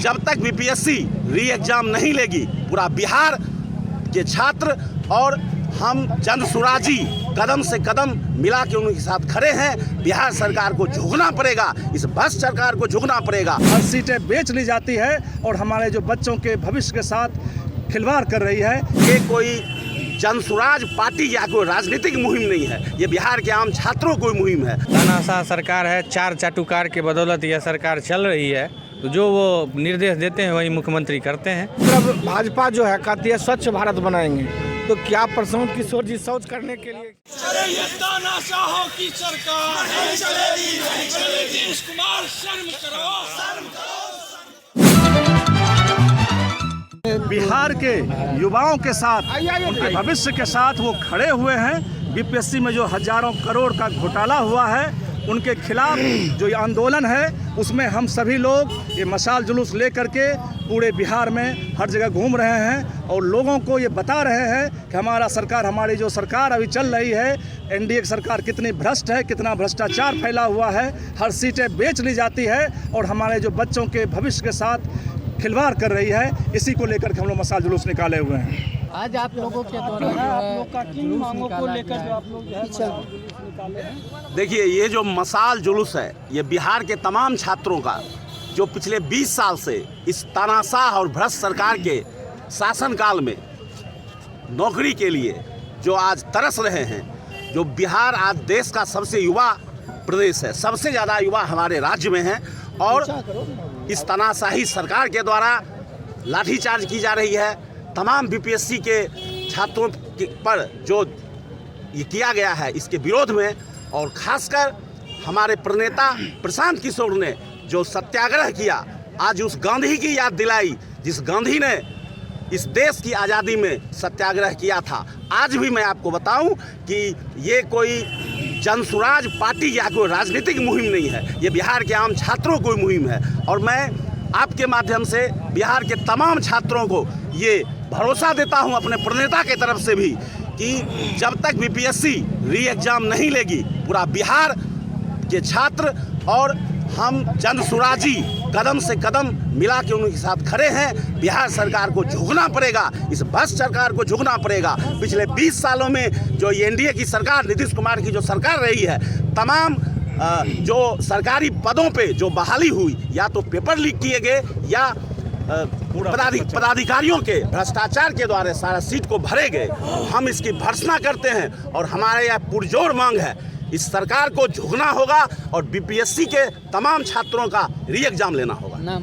जब तक बीपीएससी री एग्ज़ाम नहीं लेगी, पूरा बिहार के छात्र और हम जनसुराजी कदम से कदम मिला के उनके साथ खड़े हैं। बिहार सरकार को झुकना पड़ेगा, इस भ्रष्ट सरकार को झुकना पड़ेगा। हर सीटें बेच ली जाती है और हमारे जो बच्चों के भविष्य के साथ खिलवाड़ कर रही है। ये कोई जनसुराज पार्टी या कोई राजनीतिक मुहिम नहीं है, ये बिहार के आम छात्रों की मुहिम है। तानाशाह सरकार है, चार चाटुकार के बदौलत यह सरकार चल रही है। तो जो वो निर्देश देते हैं वही मुख्यमंत्री करते हैं। मतलब भाजपा जो है कहती है स्वच्छ भारत बनाएंगे, तो क्या प्रशांत किशोर जी शौच करने के लिए ये तानाशाहों की सरकार नहीं चलेगी, नहीं चलेगी। नीतीश कुमार शर्म करो। बिहार के युवाओं के साथ, उनके भविष्य के साथ वो खड़े हुए हैं। बीपीएससी में जो हजारों करोड़ का घोटाला हुआ है, उनके खिलाफ जो ये आंदोलन है, उसमें हम सभी लोग ये मशाल जुलूस लेकर के पूरे बिहार में हर जगह घूम रहे हैं और लोगों को ये बता रहे हैं कि हमारी जो सरकार अभी चल रही है, एनडीए की सरकार कितनी भ्रष्ट है, कितना भ्रष्टाचार फैला हुआ है। हर सीटें बेच ली जाती है और हमारे जो बच्चों के भविष्य के साथ खिलवाड़ कर रही है। इसी को लेकर के हम लोग मशाल जुलूस निकाले हुए हैं। आज आप लोगों के द्वारा आप लोग का किन मांगों को लेकर जो आप लोग निकाले हैं? देखिए, ये जो मशाल जुलूस है, ये बिहार के तमाम छात्रों का जो पिछले 20 साल से इस तानाशाह और भ्रष्ट सरकार के शासनकाल में नौकरी के लिए जो आज तरस रहे हैं। जो बिहार आज देश का सबसे युवा प्रदेश है, सबसे ज़्यादा युवा हमारे राज्य में हैं और इस तानाशाही सरकार के द्वारा लाठीचार्ज की जा रही है। तमाम बीपीएससी के छात्रों पर जो ये किया गया है, इसके विरोध में, और खासकर हमारे प्रणेता प्रशांत किशोर ने जो सत्याग्रह किया, आज उस गांधी की याद दिलाई जिस गांधी ने इस देश की आज़ादी में सत्याग्रह किया था। आज भी मैं आपको बताऊं कि ये कोई जनसुराज पार्टी या कोई राजनीतिक मुहिम नहीं है, ये बिहार के आम छात्रों की मुहिम है। और मैं आपके माध्यम से बिहार के तमाम छात्रों को ये भरोसा देता हूं, अपने प्रणेता के तरफ से भी, कि जब तक बीपीएससी री एग्ज़ाम नहीं लेगी, पूरा बिहार के छात्र और हम जनसुराजी कदम से कदम मिला के उनके साथ खड़े हैं। बिहार सरकार को झुकना पड़ेगा, इस भ्रष्ट सरकार को झुकना पड़ेगा। पिछले 20 सालों में जो एनडीए की सरकार, नीतीश कुमार की जो सरकार रही है, तमाम जो सरकारी पदों पे जो बहाली हुई, या तो पेपर लीक किए गए या पदाधिकारियों के भ्रष्टाचार के द्वारा सारा सीट को भरे गए। हम इसकी भर्त्सना करते हैं और हमारे यहाँ पुरजोर मांग है, इस सरकार को झुकना होगा और बीपीएससी के तमाम छात्रों का री एग्ज़ाम लेना होगा।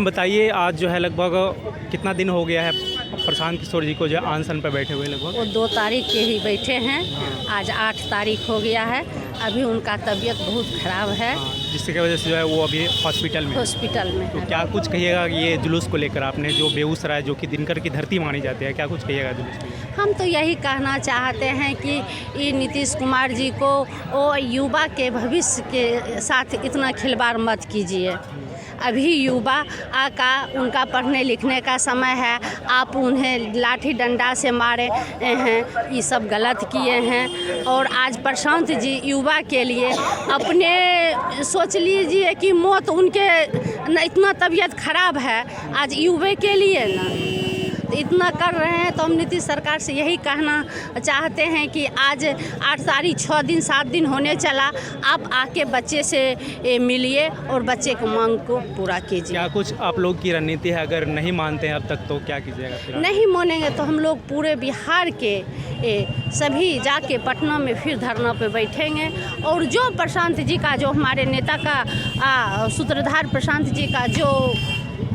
बताइए, आज जो है लगभग कितना दिन हो गया है प्रशांत किशोर जी को जो अनशन पर बैठे हुए? लगभग वो 2 तारीख के ही बैठे हैं, आज 8 तारीख हो गया है। अभी उनका तबीयत बहुत खराब है, जिसकी वजह से जो है वो अभी हॉस्पिटल में है। तो क्या कुछ कहिएगा ये जुलूस को लेकर? आपने जो बेगूसराय, जो कि दिनकर की धरती मानी जाती है, क्या कुछ कहिएगा जुलूस को लेकर? हम तो यही कहना चाहते हैं कि ये नीतीश कुमार जी को वो युवा के भविष्य के साथ इतना खिलवाड़ मत कीजिए। अभी युवा का उनका पढ़ने लिखने का समय है, आप उन्हें लाठी डंडा से मारे हैं, ये सब गलत किए हैं। और आज प्रशांत जी युवा के लिए अपने सोच लीजिए कि मौत उनके इतना तबीयत खराब है, आज युवा के लिए ना इतना कर रहे हैं। तो हम नीतीश सरकार से यही कहना चाहते हैं कि आज 8 तारीख 6 दिन 7 दिन होने चला, आप आके बच्चे से मिलिए और बच्चे को मांग को पूरा कीजिए। क्या कुछ आप लोग की रणनीति है? अगर नहीं मानते हैं अब तक तो क्या कीजिएगा फिर? नहीं मानेंगे तो हम लोग पूरे बिहार के सभी जाके पटना में फिर धरना पे बैठेंगे और जो प्रशांत जी का, जो हमारे नेता का सूत्रधार प्रशांत जी का जो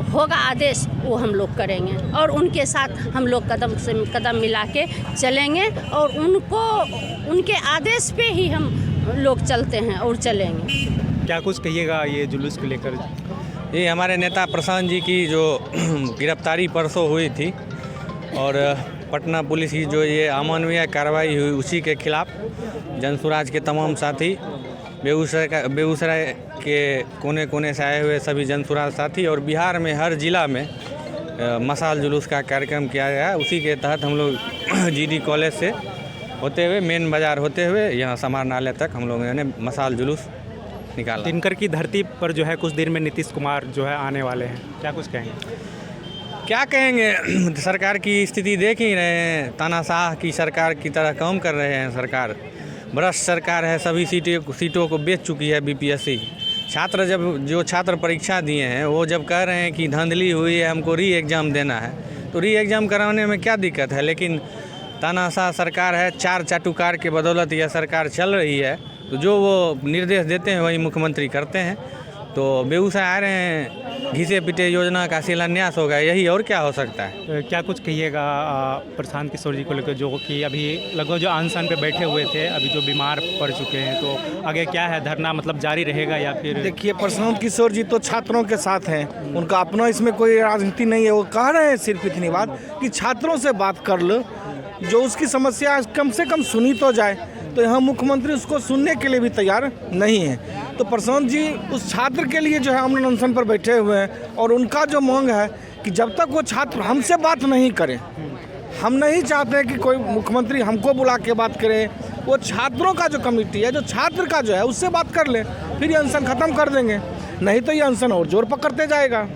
होगा आदेश, वो हम लोग करेंगे और उनके साथ हम लोग कदम से कदम मिला के चलेंगे और उनके आदेश पे ही हम लोग चलते हैं और चलेंगे। क्या कुछ कहिएगा ये जुलूस को लेकर? ये हमारे नेता प्रशांत जी की जो गिरफ्तारी परसों हुई थी और पटना पुलिस की जो अमानवीय कार्रवाई हुई, उसी के खिलाफ जनसुराज के तमाम साथी, बेगूसराय के कोने कोने से आए हुए सभी जनसुराज साथी और बिहार में हर ज़िला में मशाल जुलूस का कार्यक्रम किया गया है। उसी के तहत हम लोग जीडी कॉलेज से होते हुए मेन बाज़ार होते हुए यहाँ समाहरणालय तक हम लोगों ने मशाल जुलूस निकाला। दिनकर की धरती पर जो है कुछ देर में नीतीश कुमार जो है आने वाले हैं, क्या कुछ कहेंगे? क्या कहेंगे, सरकार की स्थिति देख ही रहे हैं, तानाशाह की सरकार की तरह काम कर रहे हैं। सरकार भ्रष्ट सरकार है, सभी सीटों को बेच चुकी है बीपीएससी। छात्र जो छात्र परीक्षा दिए हैं वो जब कह रहे हैं कि धांधली हुई है, हमको री एग्ज़ाम देना है, तो री एग्ज़ाम कराने में क्या दिक्कत है। लेकिन तानाशाह सरकार है, 4 चाटुकार के बदौलत यह सरकार चल रही है, तो जो वो निर्देश देते हैं वही मुख्यमंत्री करते हैं। तो बेगूसराय आ रहे हैं, घिसे पिटे योजना का शिलान्यास होगा, यही और क्या हो सकता है। क्या कुछ कहिएगा प्रशांत किशोर जी को लेकर, जो कि अभी लगभग जो अनशन पे बैठे हुए थे, अभी जो बीमार पड़ चुके हैं, तो आगे क्या है, धरना मतलब जारी रहेगा या फिर? देखिए, प्रशांत किशोर जी तो छात्रों के साथ हैं, उनका अपना इसमें कोई राजनीति नहीं है। वो कह रहे हैं सिर्फ इतनी बात कि छात्रों से बात कर लो, जो उसकी समस्या कम से कम सुनी तो जाए। तो यहाँ मुख्यमंत्री उसको सुनने के लिए भी तैयार नहीं है। तो प्रशांत जी उस छात्र के लिए जो है अमन अनशन पर बैठे हुए हैं, और उनका जो मांग है कि जब तक वो छात्र हमसे बात नहीं करें, हम नहीं चाहते कि कोई मुख्यमंत्री हमको बुला के बात करे। वो छात्रों का जो कमेटी है, जो छात्र का जो है, उससे बात कर ले, फिर ये अनशन ख़त्म कर देंगे, नहीं तो ये अनशन और जोर पकड़ते जाएगा।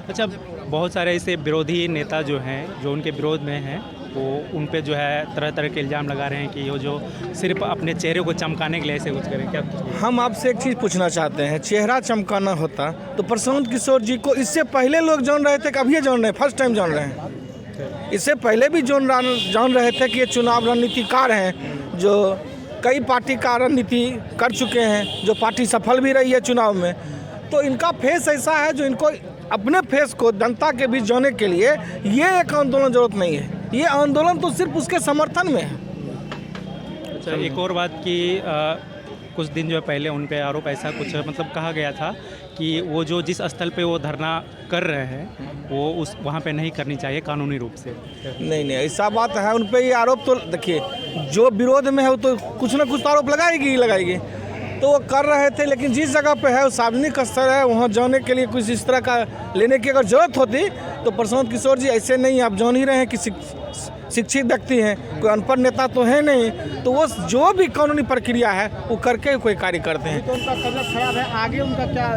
अच्छा, बहुत सारे ऐसे विरोधी नेता जो हैं, जो उनके विरोध में हैं, तो उन पे जो है तरह तरह के इल्ज़ाम लगा रहे हैं कि वो जो सिर्फ अपने चेहरे को चमकाने के लिए ऐसे कुछ करें। क्या हम आपसे एक चीज़ पूछना चाहते हैं, चेहरा चमकाना होता तो प्रशांत किशोर जी को इससे पहले लोग जान रहे थे कि अभी जान रहे हैं, फर्स्ट टाइम जान रहे हैं? इससे पहले भी जान रहे थे कि ये चुनाव रणनीतिकार हैं, जो कई पार्टी का रणनीति कर चुके हैं, जो पार्टी सफल भी रही है चुनाव में। तो इनका फेस ऐसा है जो इनको अपने फेस को जनता के बीच जाने के लिए ये एक आंदोलन जरूरत नहीं है। ये आंदोलन तो सिर्फ उसके समर्थन में है। अच्छा, एक और बात कि कुछ दिन जो पहले उन पे आरोप ऐसा कुछ मतलब कहा गया था कि वो जो जिस स्थल पे वो धरना कर रहे हैं वो उस वहाँ पे नहीं करनी चाहिए कानूनी रूप से। नहीं, ऐसा बात है, उन पे ये आरोप तो देखिए, जो विरोध में है वो तो कुछ ना कुछ तो आरोप लगाएगी। तो वो कर रहे थे, लेकिन जिस जगह पे है वो सार्वजनिक स्तर है, वहाँ जाने के लिए कुछ इस तरह का लेने की अगर जरूरत होती तो प्रशांत किशोर जी ऐसे नहीं, आप जान ही रहे हैं कि शिक्षित व्यक्ति हैं, कोई अनपढ़ नेता तो है नहीं, तो वो जो भी कानूनी प्रक्रिया है वो करके कोई कार्य करते हैं। तो उनका तबीयत खराब है, आगे उनका क्या?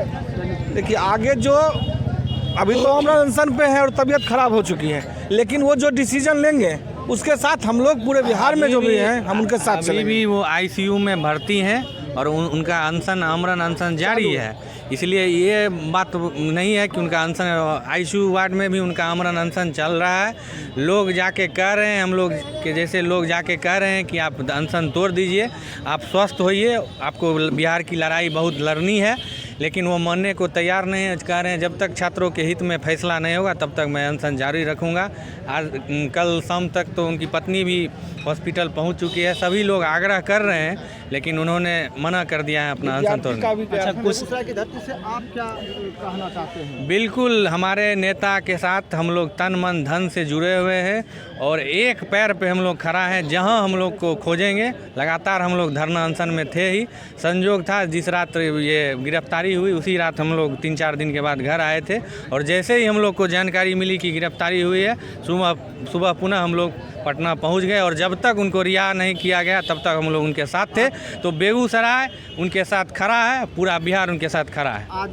देखिए, आगे जो अभी तो हम अनशन पे है और तबीयत खराब हो चुकी है, लेकिन वो जो डिसीजन लेंगे उसके साथ हम लोग पूरे बिहार में जो भी हैं हम उनके साथ चलेंगे। अभी भी वो आईसीयू में भर्ती हैं और उनका अनशन, आमरण अनशन जारी है। इसलिए ये बात नहीं है कि उनका अनशन, आईसीयू वार्ड में भी उनका आमरण अनशन चल रहा है। लोग जाके कह रहे हैं, हम लोग के जैसे लोग जाके कह रहे हैं कि आप अनशन तोड़ दीजिए, आप स्वस्थ होइए, आपको बिहार की लड़ाई बहुत लड़नी है। लेकिन वो मानने को तैयार नहीं है, कह रहे हैं जब तक छात्रों के हित में फैसला नहीं होगा तब तक मैं अनशन जारी रखूँगा। आज कल शाम तक तो उनकी पत्नी भी हॉस्पिटल पहुंच चुकी है। सभी लोग आग्रह कर रहे हैं, लेकिन उन्होंने मना कर दिया है अपना अनशन तोड़ने। अच्छा, बेगूसराय की धरती से आप क्या कहना चाहते हैं? बिल्कुल, हमारे नेता के साथ हम लोग तन मन धन से जुड़े हुए हैं और एक पैर पे हम लोग खड़ा हैं। जहां हम लोग को खोजेंगे, लगातार हम लोग धरना अनशन में थे ही। संजोग था जिस रात ये गिरफ्तारी हुई उसी रात हम लोग 3-4 दिन के बाद घर आए थे, और जैसे ही हम लोग को जानकारी मिली कि गिरफ्तारी हुई है, सुबह पुनः हम लोग पटना पहुंच गए, और जब तक उनको रिहा नहीं किया गया तब तक हम लोग उनके साथ थे। तो बेगूसराय उनके साथ खड़ा है, पूरा बिहार उनके साथ खड़ा है। आज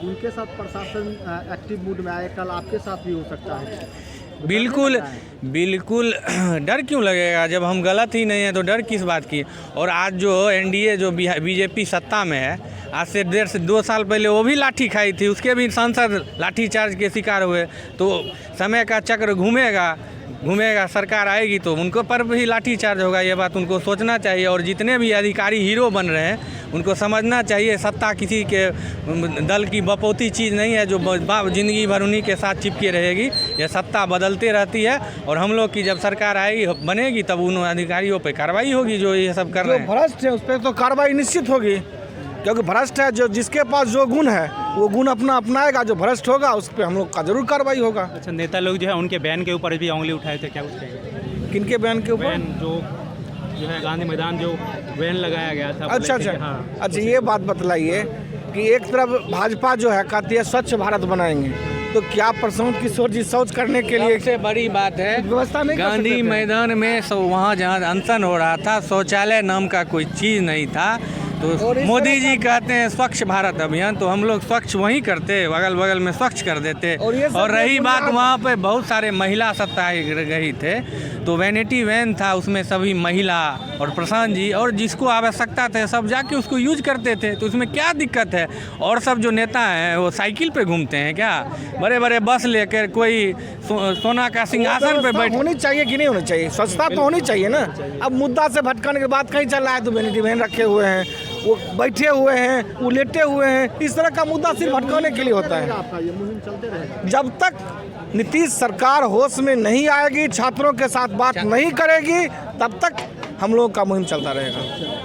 उनके साथ प्रशासन एक्टिव मूड में आए, कल आपके साथ भी हो सकता है। बिल्कुल डर क्यों लगेगा, जब हम गलत ही नहीं है तो डर किस बात की। और आज जो एनडीए जो बीजेपी सत्ता में है, आज से 1.5 से 2 साल पहले वो भी लाठी खाई थी, उसके भी सांसद लाठीचार्ज के शिकार हुए। तो समय का चक्र घूमेगा, सरकार आएगी तो उनको पर भी लाठीचार्ज होगा। ये बात उनको सोचना चाहिए। और जितने भी अधिकारी हीरो बन रहे हैं उनको समझना चाहिए, सत्ता किसी के दल की बपौती चीज़ नहीं है जो ज़िंदगी भर उन्हीं के साथ चिपके रहेगी। ये सत्ता बदलते रहती है, और हम लोग की जब सरकार आएगी बनेगी तब उन अधिकारियों पर कार्रवाई होगी जो ये सब कर रहे हैं। भ्रष्ट है उस पर तो कार्रवाई निश्चित होगी, क्योंकि भ्रष्ट है, जो जिसके पास जो गुण है वो गुण अपनाएगा, जो भ्रष्ट होगा उस पर हम लोग का जरूर कार्रवाई होगा। अच्छा, नेता लोग जो है उनके बयान के ऊपर भी उंगली उठाए थे, क्या कुछ कहेंगे? किनके बयान के ऊपर? जो है गांधी मैदान जो बैन लगाया गया था। अच्छा, अच्छा, ये बात बतलाइए कि एक तरफ भाजपा जो है कहती है स्वच्छ भारत बनाएंगे, तो क्या प्रशांत किशोर जी शौच करने के लिए? सबसे बड़ी बात है व्यवस्था नहीं गांधी मैदान में वहाँ जहाँ अनशन हो रहा था, शौचालय नाम का कोई चीज़ नहीं था। तो और इस मोदी तरह जी कहते हैं स्वच्छ भारत अभियान, तो हम लोग स्वच्छ वहीं करते, अगल बगल में स्वच्छ कर देते। और ये सब और रही जो बात बुनियाद- वहाँ पे बहुत सारे महिला सत्याग्रही गई थे, तो वैनिटी वैन था, उसमें सभी महिला और प्रशांत जी और जिसको आवश्यकता थे सब जाके उसको यूज करते थे, तो उसमें क्या दिक्कत है। और सब जो नेता हैं वो साइकिल पे घूमते हैं क्या, बड़े बड़े बस लेकर, कोई सोना का सिंहासन पे व्यवस्था बैठ। होनी चाहिए कि नहीं होनी चाहिए, स्वच्छता तो होनी चाहिए ना। अब मुद्दा से भटकाने के बाद कहीं चल रहा है तो वैनिटी वैन रखे हुए हैं, वो बैठे हुए हैं, वो लेटे हुए हैं, इस तरह का मुद्दा सिर्फ भटकाने के लिए होता है। जब तक नीतीश सरकार होश में नहीं आएगी, छात्रों के साथ बात नहीं करेगी, तब तक हम लोगों का मुहिम चलता रहेगा।